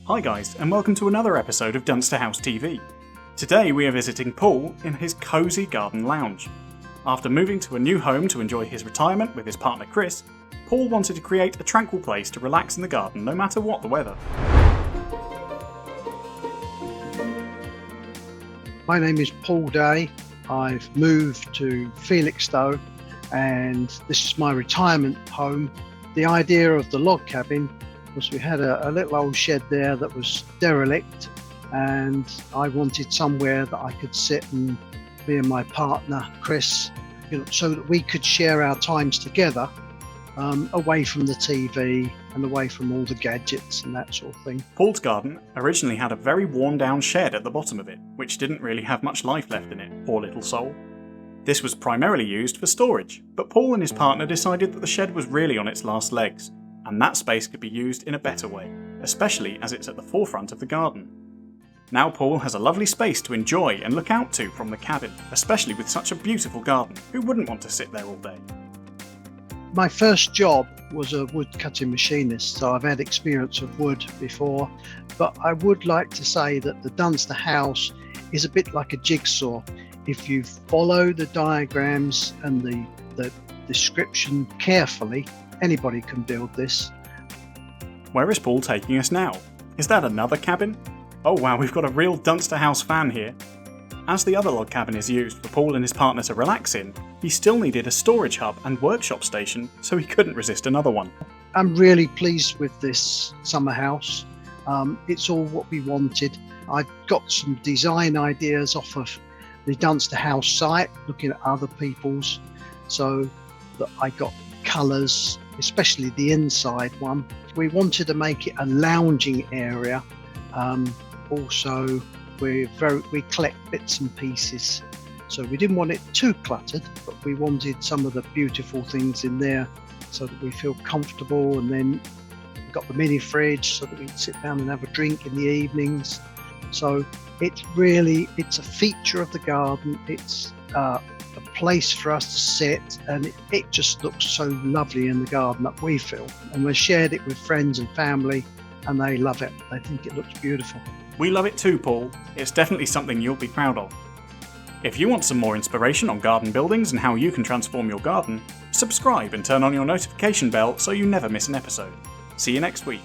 Hi guys, and welcome to another episode of Dunster House TV. Today we are visiting Paul in his cosy garden lounge. After moving to a new home to enjoy his retirement with his partner Chris, Paul wanted to create a tranquil place to relax in the garden no matter what the weather. My name is Paul Day. I've moved to Felixstowe and this is my retirement home. The idea of the log cabin was we had a little old shed there that was derelict, and I wanted somewhere that I could sit and me and my partner Chris, so that we could share our times together, away from the TV and away from all the gadgets and that sort of thing. Paul's garden originally had a very worn down shed at the bottom of it, which didn't really have much life left in it, poor little soul. This was primarily used for storage, but Paul and his partner decided that the shed was really on its last legs, and that space could be used in a better way, especially as it's at the forefront of the garden. Now Paul has a lovely space to enjoy and look out to from the cabin, especially with such a beautiful garden. Who wouldn't want to sit there all day? My first job was a wood cutting machinist, so I've had experience of wood before, but I would like to say that the Dunster House is a bit like a jigsaw. If you follow the diagrams and the description carefully, anybody can build this. Where is Paul taking us now? Is that another cabin? Oh wow, we've got a real Dunster House fan here. As the other log cabin is used for Paul and his partner to relax in, he still needed a storage hub and workshop station, so he couldn't resist another one. I'm really pleased with this summer house. It's all what we wanted. I've got some design ideas off of the Dunster House site, looking at other people's, so that I got colours, especially the inside one. We wanted to make it a lounging area. Also, we collect bits and pieces, so we didn't want it too cluttered, but we wanted some of the beautiful things in there so that we feel comfortable. And then we've got the mini fridge so that we can sit down and have a drink in the evenings. So it's a feature of the garden. It's a place for us to sit, and it just looks so lovely in the garden that we feel. And we shared it with friends and family, and they love it. They think it looks beautiful. We love it too, Paul. It's definitely something you'll be proud of. If you want some more inspiration on garden buildings and how you can transform your garden, subscribe and turn on your notification bell so you never miss an episode. See you next week.